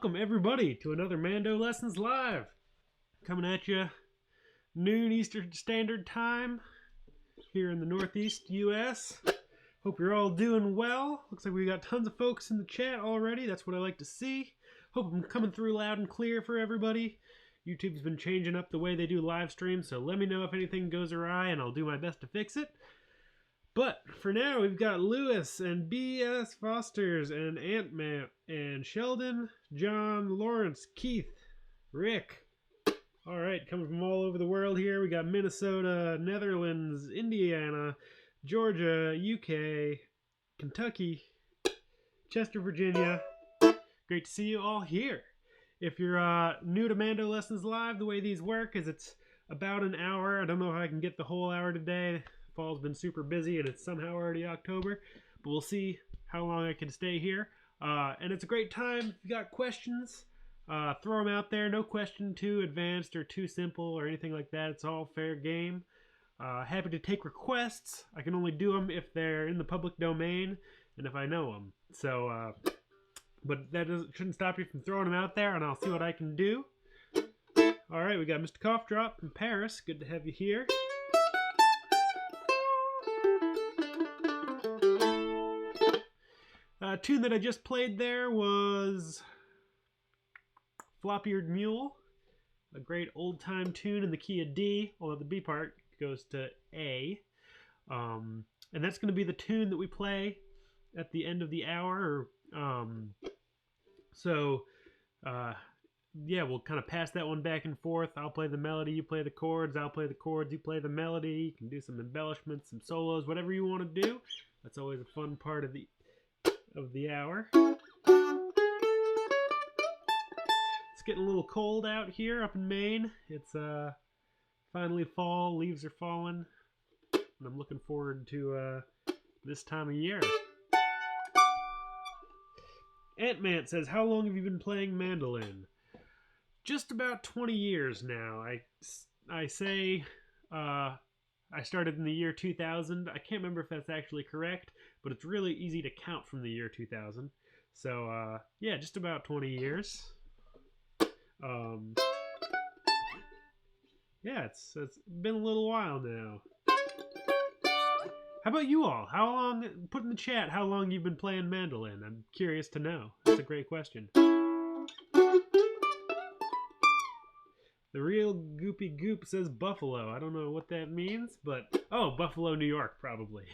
Welcome everybody to another Mando Lessons Live. Coming at you noon Eastern Standard Time here in the Northeast US. Hope you're all doing well. Looks like we got tons of folks in the chat already. That's what I like to see. Hope I'm coming through loud and clear for everybody. YouTube's been changing up the way they do live streams, so let me know if anything goes awry and I'll do my best to fix it. But for now, we've got Lewis and B.S. Fosters and Ant-Man and Sheldon, John, Lawrence, Keith, Rick. All right, coming from all over the world here. We got Minnesota, Netherlands, Indiana, Georgia, UK, Kentucky, Chester, Virginia. Great to see you all here. If you're new to Mando Lessons Live, the way these work is it's about an hour. I don't know if I can get the whole hour today. Fall's been super busy and it's somehow already October, but we'll see how long I can stay here. And it's a great time. If you got questions, throw them out there. No question too advanced or too simple or anything like that. It's all fair game. Happy to take requests. I can only do them if they're in the public domain and if I know them. So, but that shouldn't stop you from throwing them out there, and I'll see what I can do. All right, we got Mr. Cough Drop from Paris. Good to have you here. Tune that I just played there was Floppy-eared Mule, a great old-time tune in the key of D, although the B part goes to A. And that's going to be the tune that we play at the end of the hour. Yeah, we'll kind of pass that one back and forth. I'll play the melody, you play the chords, I'll play the chords, you play the melody. You can do some embellishments, some solos, whatever you want to do. That's always a fun part of the hour. It's getting a little cold out here up in Maine. It's finally fall, leaves are falling, and I'm looking forward to this time of year. Ant-Man says, how long have you been playing mandolin? Just about 20 years now. I say I started in the year 2000. I can't remember if that's actually correct, but it's really easy to count from the year 2000. So, yeah, just about 20 years. Yeah, it's been a little while now. How about you all? How long, put in the chat how long you've been playing mandolin. I'm curious to know. That's a great question. The real Goopy Goop says Buffalo. I don't know what that means, but... Oh, Buffalo, New York, probably.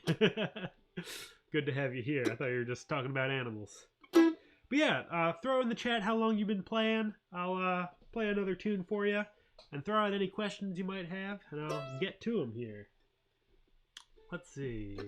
Good to have you here. I thought you were just talking about animals. But yeah, throw in the chat how long you've been playing. I'll play another tune for you. And throw out any questions you might have, and I'll get to them here. Let's see...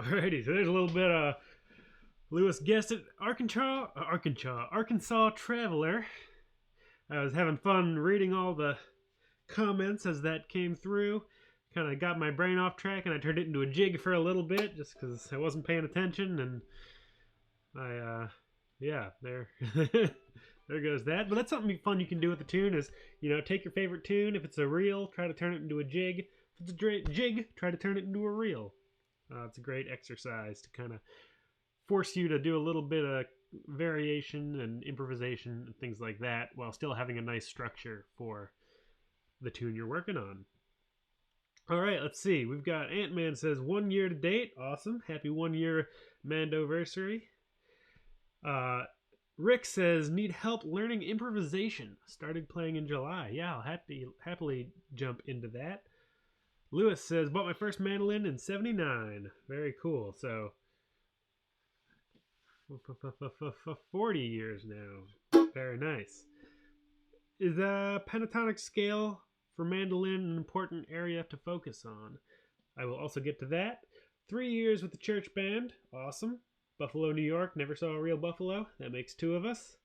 Alrighty, so there's a little bit of Lewis guessed it, Arkansas Traveler. I was having fun reading all the comments as that came through. Kind of got my brain off track, and I turned it into a jig for a little bit just because I wasn't paying attention, and yeah, there there goes that. But that's something fun you can do with the tune is, take your favorite tune. If it's a reel, try to turn it into a jig. If it's a jig, try to turn it into a reel. It's a great exercise to kind of force you to do a little bit of variation and improvisation and things like that while still having a nice structure for the tune you're working on. All right, let's see. We've got Ant-Man says 1 year to date. Awesome. Happy 1 year Mandoversary. Rick says need help learning improvisation. Started playing in July. Yeah, I'll happily jump into that. Lewis says bought my first mandolin in '79. Very cool. So 40 years now. Very nice. Is a pentatonic scale for mandolin an important area to focus on? I will also get to that. 3 years with the church band. Awesome. Buffalo, New York. Never saw a real buffalo. That makes 2 of us.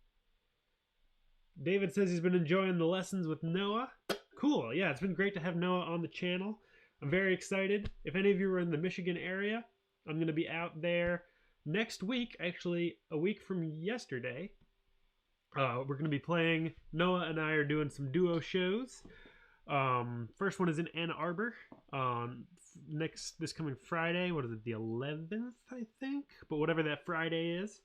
David says he's been enjoying the lessons with Noah. Cool. Yeah, it's been great to have Noah on the channel. I'm very excited. If any of you are in the Michigan area, I'm going to be out there next week, actually a week from yesterday. We're going to be playing. Noah and I are doing some duo shows. First one is in Ann Arbor this coming Friday. What is it, the 11th, I think? But whatever that Friday is,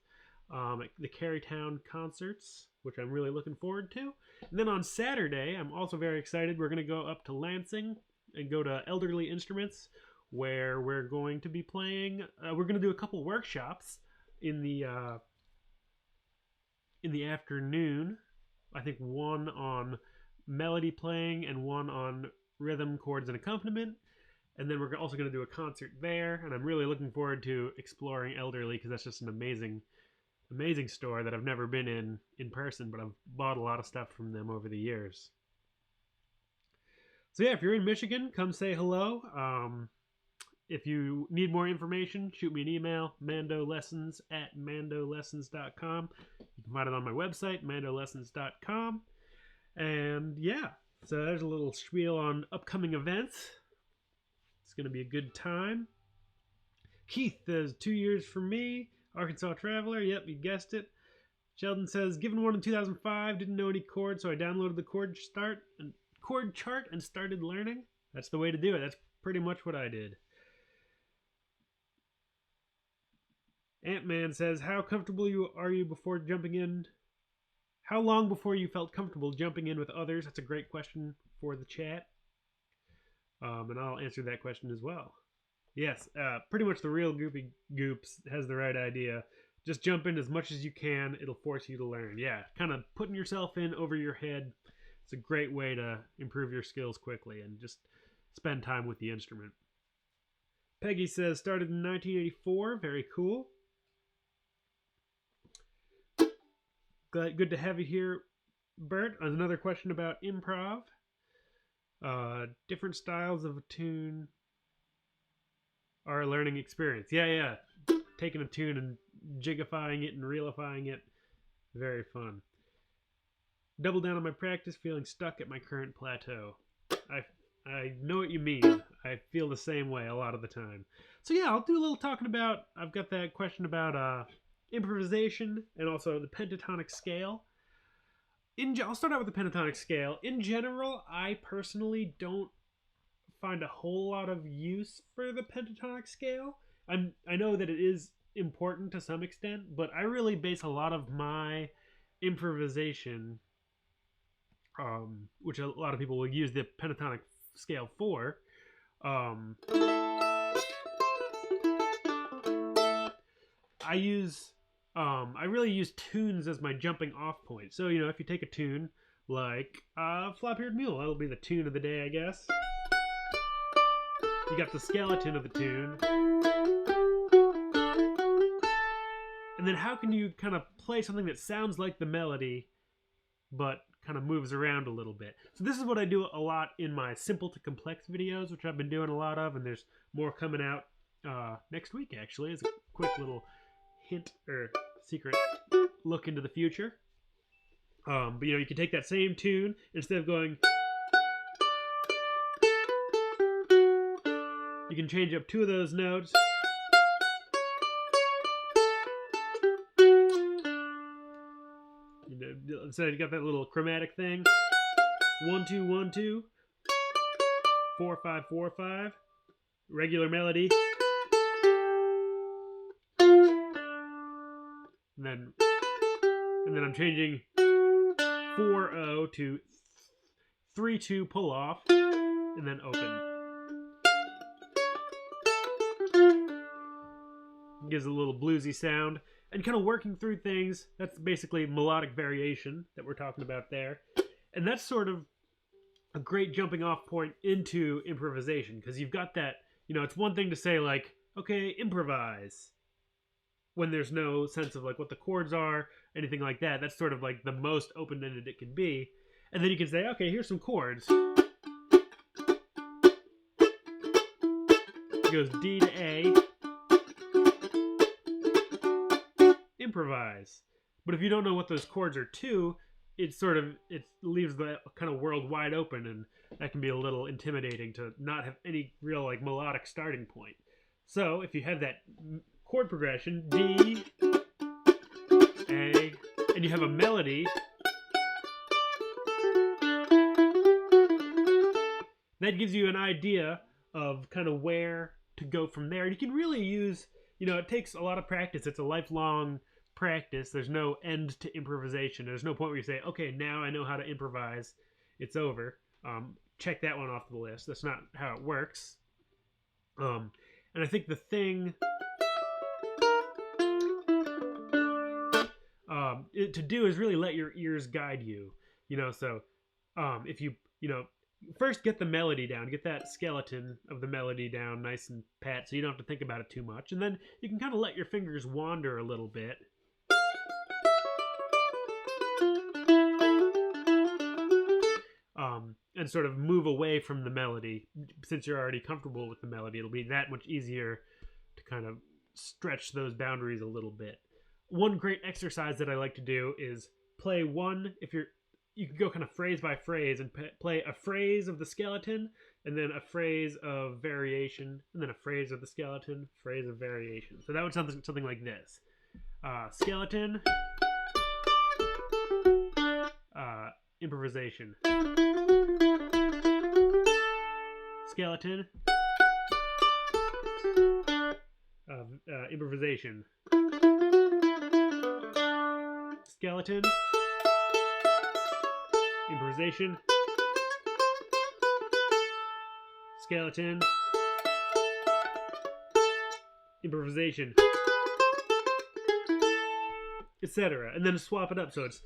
at the Carytown Concerts, which I'm really looking forward to. And then on Saturday, I'm also very excited. We're going to go up to Lansing and go to Elderly Instruments, where we're going to be playing. We're going to do a couple workshops in the afternoon. I think one on melody playing and one on rhythm, chords, and accompaniment. And then we're also going to do a concert there. And I'm really looking forward to exploring Elderly because that's just an amazing store that I've never been in person, but I've bought a lot of stuff from them over the years. So yeah, if you're in Michigan, come say hello. If you need more information, shoot me an email, MandoLessons@MandoLessons.com. You can find it on my website, MandoLessons.com. And yeah, so there's a little spiel on upcoming events. It's going to be a good time. Keith says 2 years for me. Arkansas Traveler, yep, you guessed it. Sheldon says, given one in 2005, didn't know any chords, so I downloaded the chord chart and started learning. That's the way to do it. That's pretty much what I did. Ant-Man says, how comfortable are you before jumping in? How long before you felt comfortable jumping in with others? That's a great question for the chat. And I'll answer that question as well. Yes, pretty much the real Goopy Goops has the right idea. Just jump in as much as you can. It'll force you to learn. Yeah, kind of putting yourself in over your head. It's a great way to improve your skills quickly and just spend time with the instrument. Peggy says, started in 1984. Very cool. Good to have you here, Bert. Another question about improv. Different styles of a tune are a learning experience. Yeah. Taking a tune and jigifying it and reelifying it. Very fun. Double down on my practice, feeling stuck at my current plateau. I know what you mean. I feel the same way a lot of the time. So yeah, I'll do a little talking about, I've got that question about improvisation and also the pentatonic scale. I'll start out with the pentatonic scale. In general, I personally don't find a whole lot of use for the pentatonic scale. I know that it is important to some extent, but I really base a lot of my improvisation, which a lot of people will use the pentatonic scale for. I really use tunes as my jumping off point. So, if you take a tune like Floppy-eared Mule, that'll be the tune of the day, I guess. You got the skeleton of the tune. And then how can you kind of play something that sounds like the melody, but kind of moves around a little bit? So this is what I do a lot in my simple to complex videos, which I've been doing a lot of, and there's more coming out next week, actually, as a quick little hint or secret look into the future. But you can take that same tune, instead of going, you can change up 2 of those notes. So you got that little chromatic thing. 1 2 1 2, 4 5 4 5, regular melody. And then I'm changing 4 0 to 3 2 pull off, and then open. It gives a little bluesy sound, and kind of working through things. That's basically melodic variation that we're talking about there, and that's sort of a great jumping off point into improvisation, because you've got that. It's one thing to say like, okay, improvise, when there's no sense of like what the chords are, anything like that. That's sort of like the most open-ended it can be. And then you can say, okay, here's some chords. It goes D to A. Improvise. But if you don't know what those chords are to, it leaves the kind of world wide open, and that can be a little intimidating to not have any real like melodic starting point. So if you have that chord progression, D, A, and you have a melody, that gives you an idea of kind of where to go from there. And you can really use, it takes a lot of practice. It's a lifelong practice. There's no end to improvisation. There's no point where you say, okay, now I know how to improvise. It's over. Check that one off the list. That's not how it works. And I think the thing to do is really let your ears guide you. So if you first get the melody down, get that skeleton of the melody down nice and pat, so you don't have to think about it too much, and then you can kind of let your fingers wander a little bit. And sort of move away from the melody. Since you're already comfortable with the melody, it'll be that much easier to kind of stretch those boundaries a little bit. One great exercise that I like to do is play one, you can go kind of phrase by phrase and play a phrase of the skeleton, and then a phrase of variation, and then a phrase of the skeleton, phrase of variation. So that would sound something like this. Skeleton, improvisation. Skeleton, improvisation. Skeleton, improvisation. Skeleton, improvisation, etc. And then swap it up so it's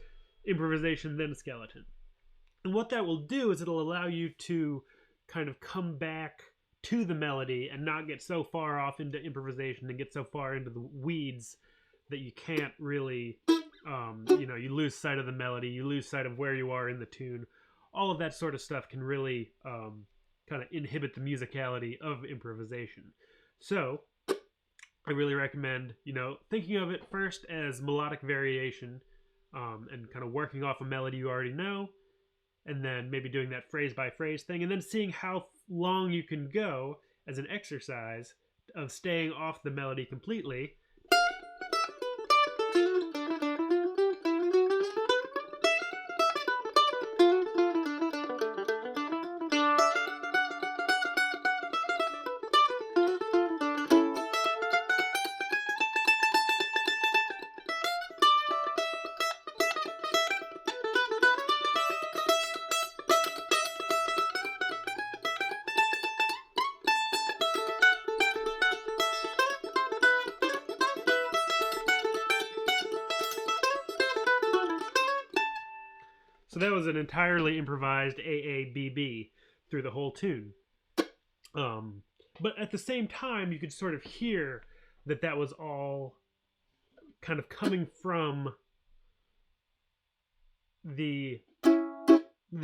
improvisation then skeleton. And what that will do is it'll allow you to kind of come back to the melody and not get so far off into improvisation and get so far into the weeds that you can't really, you lose sight of the melody, you lose sight of where you are in the tune. All of that sort of stuff can really kind of inhibit the musicality of improvisation. So I really recommend, thinking of it first as melodic variation, and kind of working off a melody you already know, and then maybe doing that phrase by phrase thing, and then seeing how long you can go as an exercise of staying off the melody completely. So that was an entirely improvised AABB through the whole tune. But at the same time, you could sort of hear that was all kind of coming from the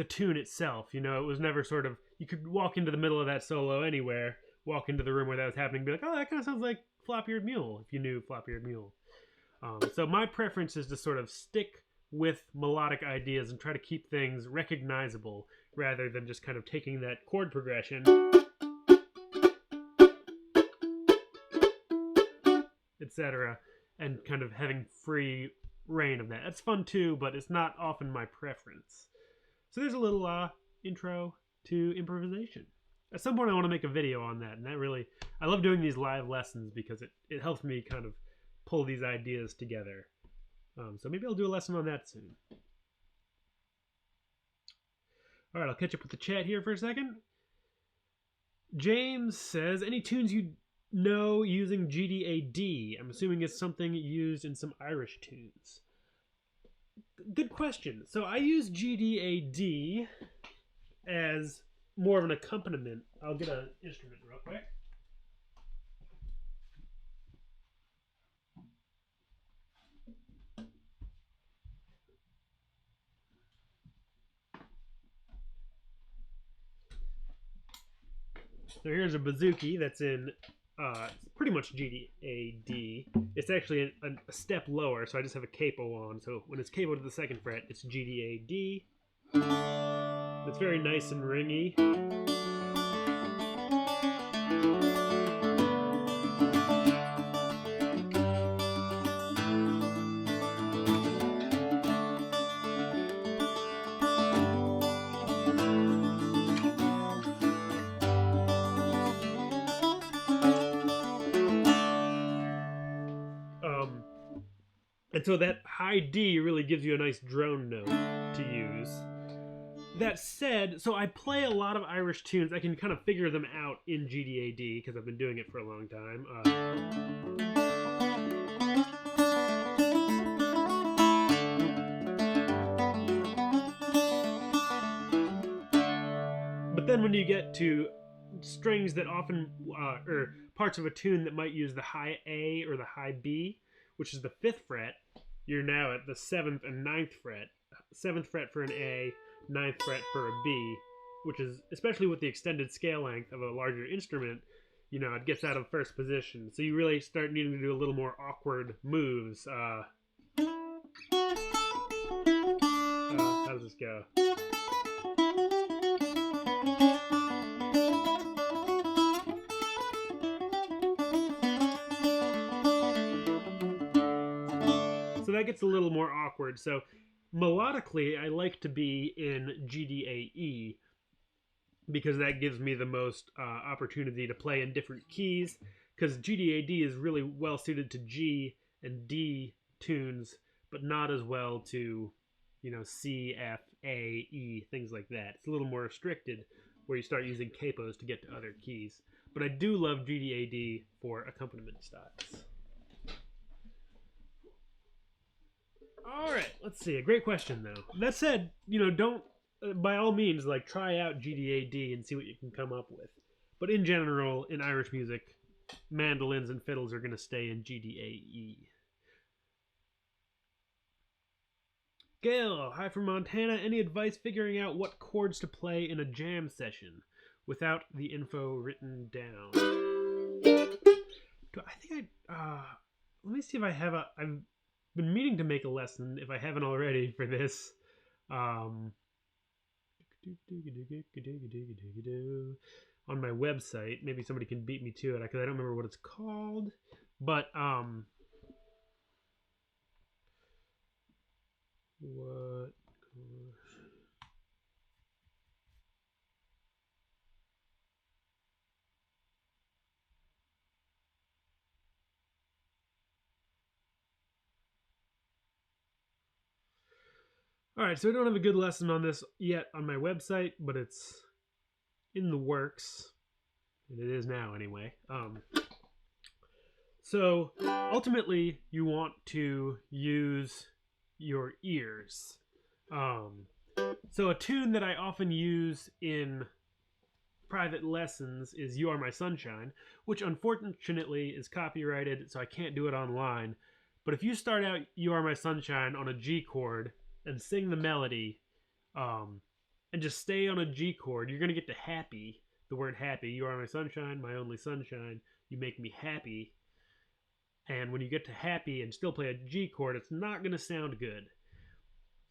tune itself. It was never sort of, you could walk into the middle of that solo anywhere walk into the room where that was happening and be like, oh, that kind of sounds like Floppy-eared Mule, if you knew Floppy-eared Mule. So my preference is to sort of stick with melodic ideas and try to keep things recognizable rather than just kind of taking that chord progression, etc., and kind of having free reign of that. That's fun too, but it's not often my preference. So there's a little intro to improvisation. At some point I want to make a video on that, and that really, I love doing these live lessons because it helps me kind of pull these ideas together. So maybe I'll do a lesson on that soon. All right, I'll catch up with the chat here for a second. James says, any tunes you know using GDAD? I'm assuming it's something used in some Irish tunes. Good question. So I use GDAD as more of an accompaniment. I'll get an instrument real quick. So here's a bouzouki that's in pretty much GDAD. It's actually a step lower, so I just have a capo on. So when it's capoed to the second fret, it's GDAD. It's very nice and ringy. And so that high D really gives you a nice drone note to use. That said, so I play a lot of Irish tunes. I can kind of figure them out in GDAD because I've been doing it for a long time. But then when you get to strings that often, or parts of a tune that might use the high A or the high B, which is the 5th fret, you're now at the 7th and 9th fret. 7th fret for an A, 9th fret for a B, which is, especially with the extended scale length of a larger instrument, you know, it gets out of first position. So you really start needing to do a little more awkward moves. How does this go? So that gets a little more awkward. So melodically, I like to be in GDAE because that gives me the most opportunity to play in different keys, because GDAD is really well suited to G and D tunes, but not as well to, you know, C, F, A, E, things like that. It's a little more restricted where you start using capos to get to other keys. But I do love GDAD for accompaniment styles. All right, let's see. A great question, though. That said, you know, don't, by all means, like, try out GDAD and see what you can come up with. But in general, in Irish music, mandolins and fiddles are going to stay in GDAE. Gail, hi from Montana. Any advice figuring out what chords to play in a jam session without the info written down? Let me see if I have I've been meaning to make a lesson, if I haven't already, for this. On my website. Maybe somebody can beat me to it because I don't remember what it's called. But what? All right, so I don't have a good lesson on this yet on my website, but it's in the works, and it is now anyway. So ultimately, you want to use your ears. So a tune that I often use in private lessons is "You Are My Sunshine," which unfortunately is copyrighted, so I can't do it online. But if you start out "You Are My Sunshine" on a G chord and sing the melody, and just stay on a G chord, you're going to get to "Happy," the word happy. You are my sunshine, my only sunshine. You make me happy. And when you get to happy and still play a G chord, it's not going to sound good.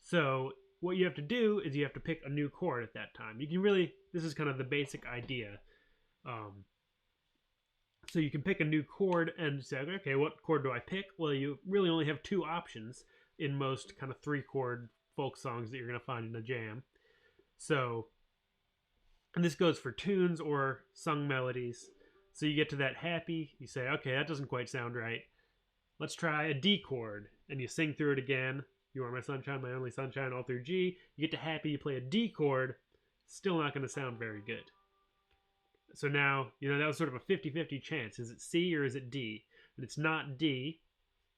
So what you have to do is you have to pick a new chord at that time. You can really, this is kind of the basic idea. So you can pick a new chord and say, okay, what chord do I pick? Well, you really only have two options in most kind of 3-chord folk songs that you're going to find in a jam. So, and this goes for tunes or sung melodies. So you get to that happy, you say, okay, that doesn't quite sound right. Let's try a D chord. And you sing through it again. You are my sunshine, my only sunshine, all through G. You get to happy, you play a D chord. Still not going to sound very good. So now, that was sort of a 50-50 chance. Is it C or is it D? And it's not D,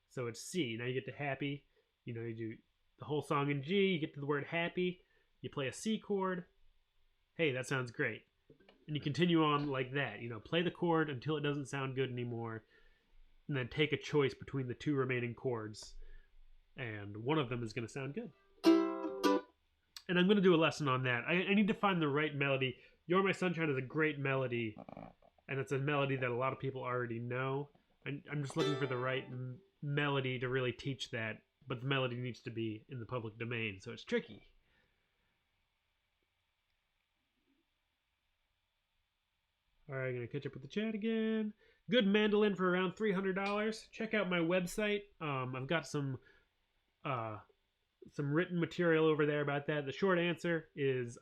so it's C. Now you get to happy. You do the whole song in G. You get to the word happy. You play a C chord. Hey, that sounds great. And you continue on like that. Play the chord until it doesn't sound good anymore. And then take a choice between the 2 remaining chords. And one of them is going to sound good. And I'm going to do a lesson on that. I need to find the right melody. You're My Sunshine is a great melody. And it's a melody that a lot of people already know. I'm just looking for the right melody to really teach that. But the melody needs to be in the public domain, so it's tricky. All right, I'm going to catch up with the chat again. Good mandolin for around $300. Check out my website. I've got some written material over there about that. The short answer is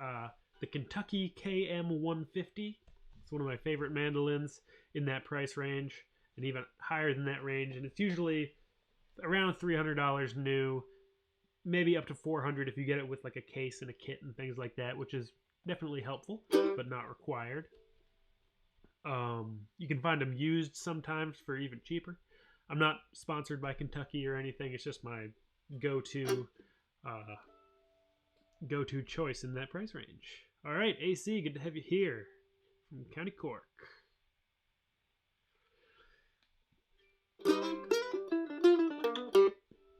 the Kentucky KM150. It's one of my favorite mandolins in that price range, and even higher than that range. And it's usually around $300 new, maybe up to $400 if you get it with like a case and a kit and things like that, which is definitely helpful, but not required. You can find them used sometimes for even cheaper. I'm not sponsored by Kentucky or anything. It's just my go-to choice in that price range. All right, AC, good to have you here from County Cork.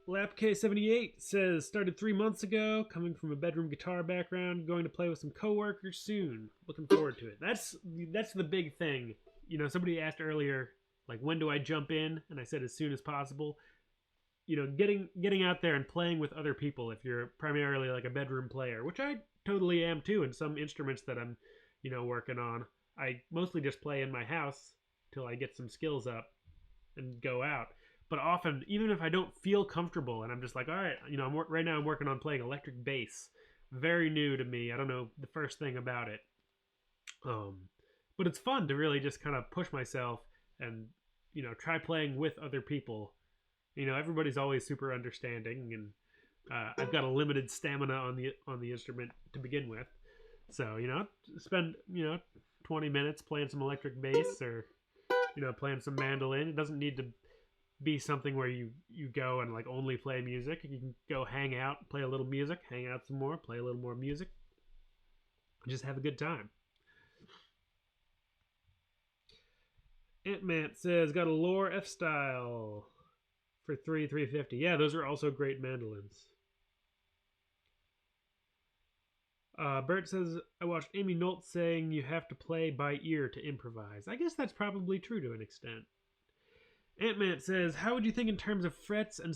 LapK78 says, started 3 months ago, coming from a bedroom guitar background, going to play with some coworkers soon. Looking forward to it. That's the big thing. Somebody asked earlier, like, when do I jump in? And I said as soon as possible. Getting out there and playing with other people if you're primarily like a bedroom player, which I totally am too in some instruments that I'm, working on. I mostly just play in my house till I get some skills up and go out. But often, even if I don't feel comfortable and I'm just like, all right, right now I'm working on playing electric bass. Very new to me. I don't know the first thing about it. But it's fun to really just kind of push myself and, try playing with other people. Everybody's always super understanding, and I've got a limited stamina on the instrument to begin with. So, spend, 20 minutes playing some electric bass or, playing some mandolin. It doesn't need to be something where you go and like only play music. You can go hang out, play a little music, hang out some more, play a little more music, just have a good time. Ant-Man says, got a Lore F-Style for $350. Yeah, those are also great mandolins. Bert says, I watched Amy Nolt saying you have to play by ear to improvise. I guess that's probably true to an extent. Ant-Man says, how would you think in terms of frets and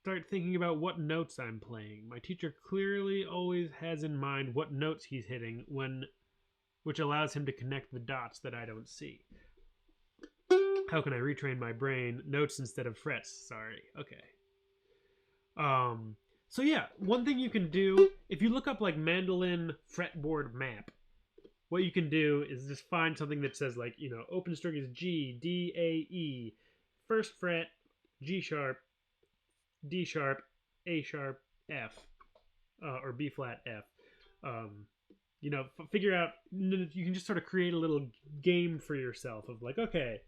start thinking about what notes I'm playing? My teacher clearly always has in mind what notes he's hitting, which allows him to connect the dots that I don't see. How can I retrain my brain? Notes instead of frets. Sorry. Okay. So yeah, one thing you can do, if you look up like mandolin fretboard map, what you can do is just find something that says like, open string is G, D, A, E, first fret, G sharp, D sharp, A sharp, F, or B flat, F. Figure out, you can just sort of create a little game for yourself of like, okay,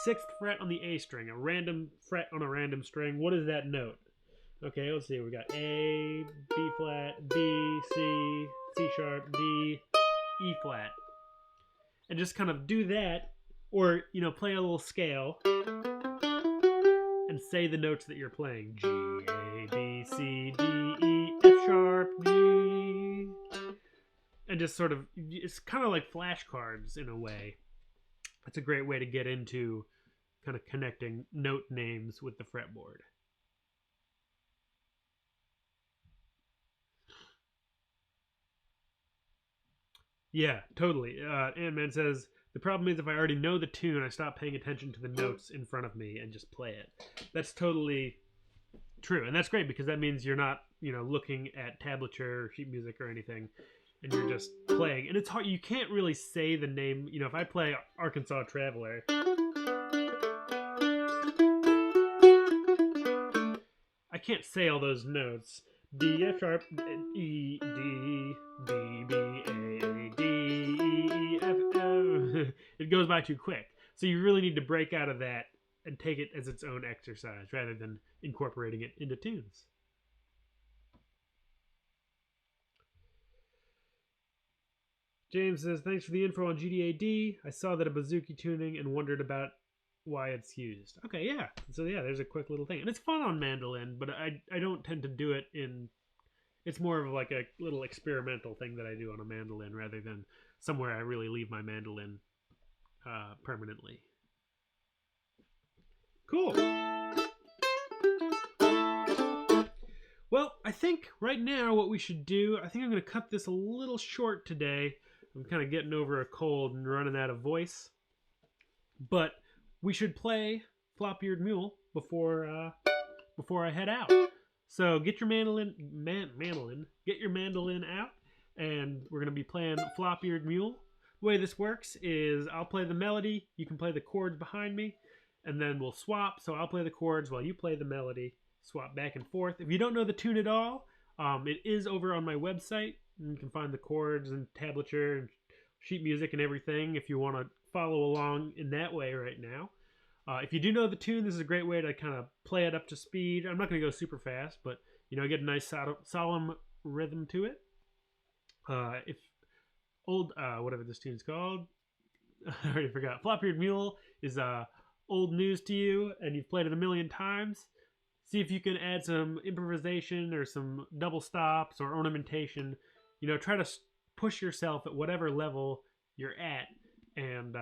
6th fret on the A string, a random fret on a random string. What is that note? Okay, let's see. We got A, B flat, B, C, C sharp, D, E flat. And just kind of do that, or, play a little scale and say the notes that you're playing. G, A, B, C, D, E, F sharp, G. and just sort of, it's kind of like flashcards in a way. It's a great way to get into kind of connecting note names with the fretboard. Yeah, totally. Ant-Man says, the problem is if I already know the tune, I stop paying attention to the notes in front of me and just play it. That's totally true. And that's great because that means you're not, looking at tablature or sheet music or anything, and you're just playing. And it's hard. You can't really say the name. If I play Arkansas Traveler, I can't say all those notes. D, F sharp, E, D, B, B, A, D, E, F, F. It goes by too quick. So you really need to break out of that and take it as its own exercise rather than incorporating it into tunes. James says, thanks for the info on GDAD. I saw that a bouzouki tuning and wondered about why it's used. Okay, yeah. So yeah, there's a quick little thing. And it's fun on mandolin, but I don't tend to do it in... It's more of like a little experimental thing that I do on a mandolin rather than somewhere I really leave my mandolin permanently. Cool. Well, I think right now what we should do, I think I'm going to cut this a little short today. I'm kind of getting over a cold and running out of voice. But we should play Floppy-eared Mule before I head out. So get your mandolin, get your mandolin out, and we're going to be playing Floppy-eared Mule. The way this works is I'll play the melody, you can play the chords behind me, and then we'll swap. So I'll play the chords while you play the melody, swap back and forth. If you don't know the tune at all, it is over on my website. You can find the chords and tablature and sheet music and everything if you want to follow along in that way right now. If you do know the tune, this is a great way to kind of play it up to speed. I'm not going to go super fast, but get a nice solemn rhythm to it. If whatever this tune's called, I already forgot. Floppy-eared Mule is old news to you, and you've played it a million times. See if you can add some improvisation or some double stops or ornamentation. Try to push yourself at whatever level you're at, and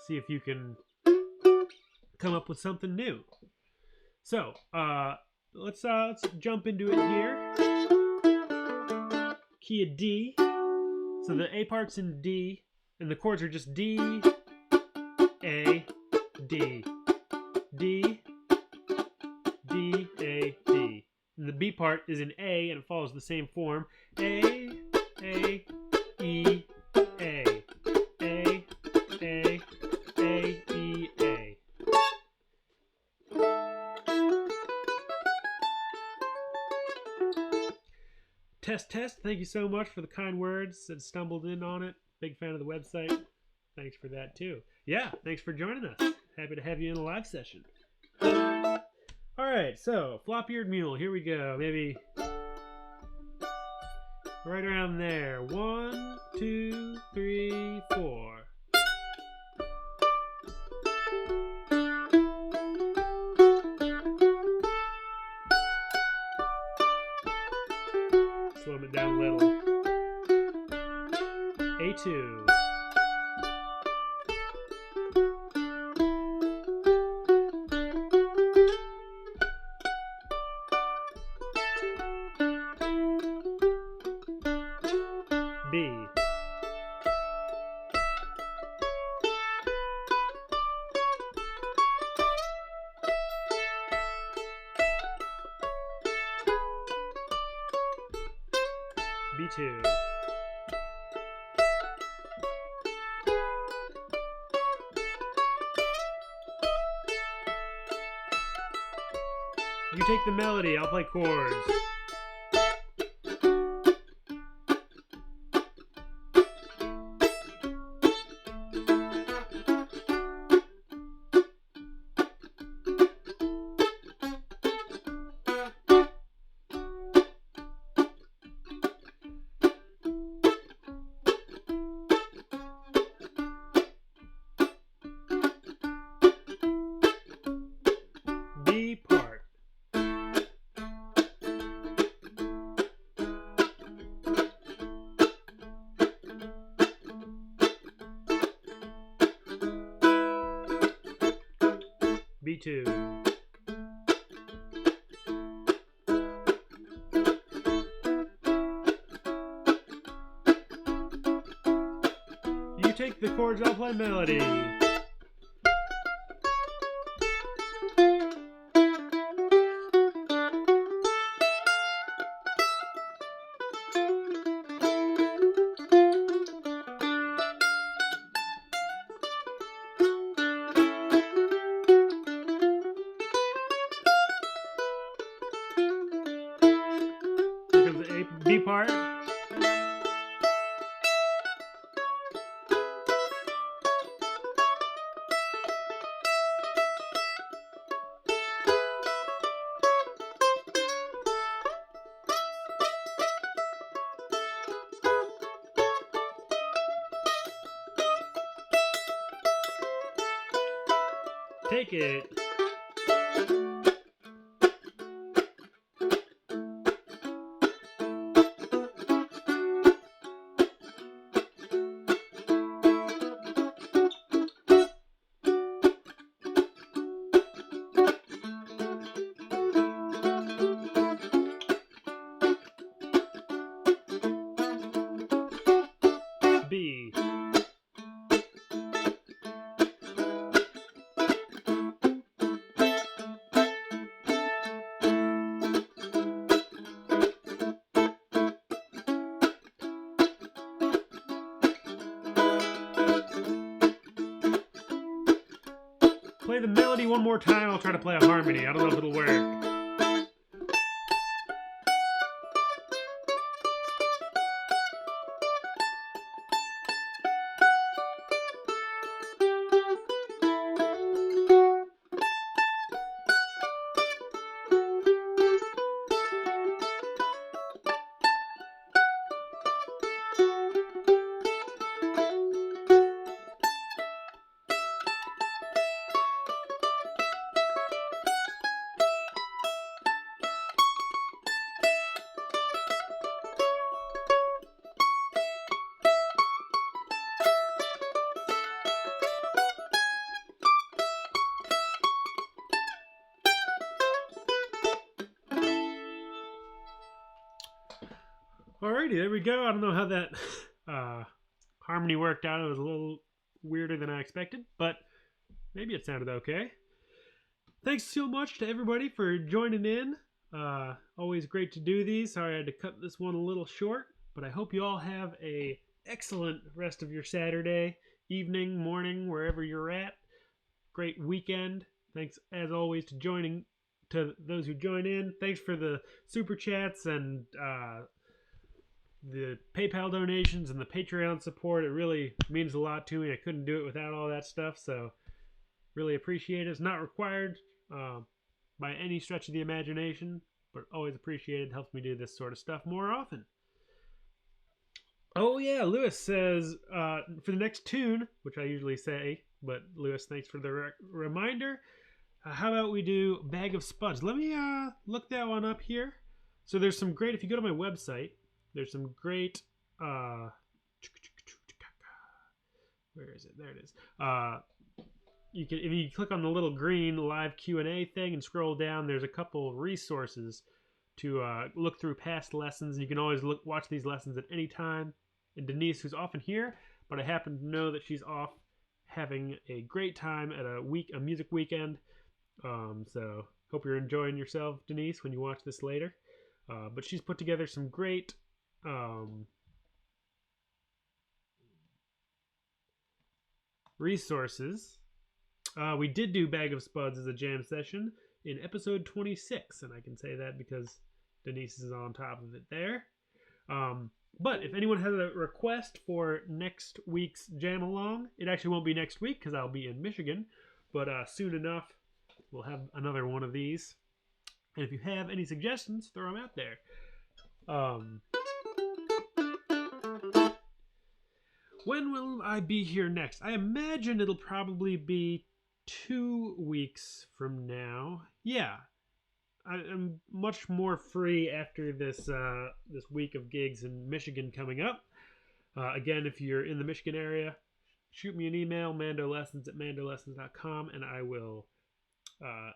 see if you can come up with something new. So let's jump into it here. Key of D. So the A part's in D, and the chords are just D, A, D, D, D, A, D. And the B part is in A, and it follows the same form. A, E, A, A, A, E, A. Test. Thank you so much for the kind words that stumbled in on it. Big fan of the website. Thanks for that too. Yeah, thanks for joining us. Happy to have you in a live session. Alright, so Floppy-eared Mule. Here we go. Maybe right around there. 1, 2, 3, 4. Slow it down a little. A2. B. B2. You take the melody, I'll play chords. B part. B2. You take the chords, I'll play melody. Here comes the A, B part. Take it. B. Play the melody one more time. I'll try to play a harmony. I don't know if it'll work. Alrighty, there we go. I don't know how that harmony worked out. It was a little weirder than I expected, but maybe it sounded okay. Thanks so much to everybody for joining in. Always great to do these. Sorry I had to cut this one a little short, but I hope you all have a excellent rest of your Saturday, evening, morning, wherever you're at. Great weekend. Thanks as always to those who join in. Thanks for the super chats and the PayPal donations and the Patreon support. It really means a lot to me. I couldn't do it without all that stuff, so really appreciate it. It's not required by any stretch of the imagination, but always appreciated. Helps me do this sort of stuff more often. Oh yeah, Lewis says for the next tune, which I usually say, but Lewis, thanks for the reminder. How about we do Bag of Spuds? Let me look that one up here. So there's some great, if you go to my website, there's some great, where is it? There it is. You can, if you click on the little green live Q&A thing and scroll down, there's a couple resources to look through past lessons. You can always watch these lessons at any time. And Denise, who's often here, but I happen to know that she's off having a great time at a music weekend. So hope you're enjoying yourself, Denise, when you watch this later. But she's put together some great resources. We did do Bag of Spuds as a jam session in episode 26, and I can say that because Denise is on top of it there. But if anyone has a request for next week's jam along, it actually won't be next week because I'll be in Michigan, but soon enough we'll have another one of these. And if you have any suggestions, throw them out there. When will I be here next? I imagine it'll probably be 2 weeks from now. Yeah, I'm much more free after this this week of gigs in Michigan coming up. Again, if you're in the Michigan area, shoot me an email, MandoLessons@mandolessons.com, and I will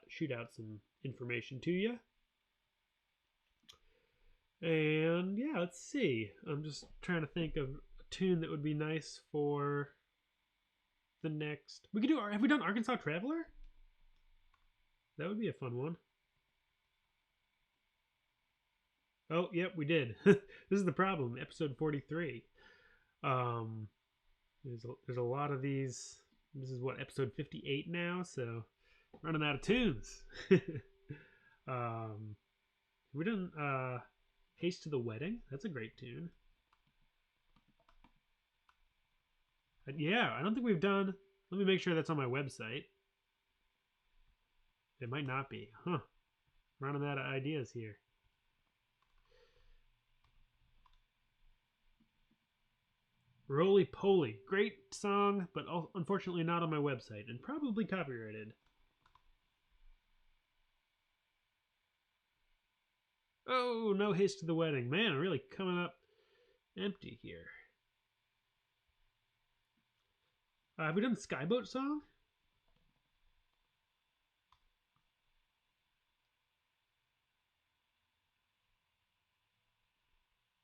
shoot out some information to you. And yeah, let's see. I'm just trying to think of a tune that would be nice for the next. We could do. Have we done Arkansas Traveler? That would be a fun one. Oh, yep, we did. This is the problem. Episode 43. There's a lot of these. This is what, episode 58 now, so running out of tunes. We done Haste to the Wedding. That's a great tune. Yeah, I don't think we've done. Let me make sure that's on my website. It might not be. Huh. Running out of ideas here. Roly Poly. Great song, but unfortunately not on my website and probably copyrighted. Oh, no Haste to the Wedding. Man, I'm really coming up empty here. Have we done Skyboat Song?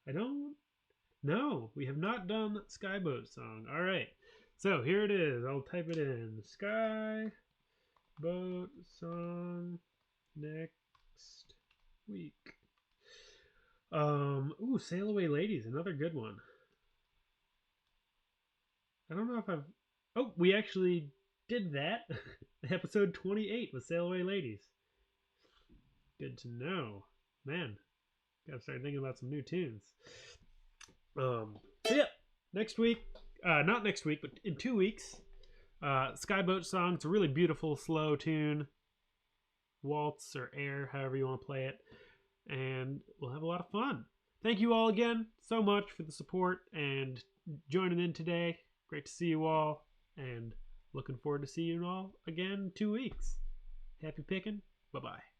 I don't. No, we have not done Skyboat Song. All right. So here it is. I'll type it in. Skyboat Song next week. Ooh, Sail Away Ladies, another good one. I don't know if I've. Oh, we actually did that. Episode 28 with Sail Away Ladies. Good to know. Man, gotta start thinking about some new tunes. So yeah, next week, not next week, but in 2 weeks, Skyboat Song. It's a really beautiful, slow tune. Waltz or air, however you want to play it. And we'll have a lot of fun. Thank you all again so much for the support and joining in today. Great to see you all, and looking forward to seeing you all again in 2 weeks. Happy picking. Bye-bye.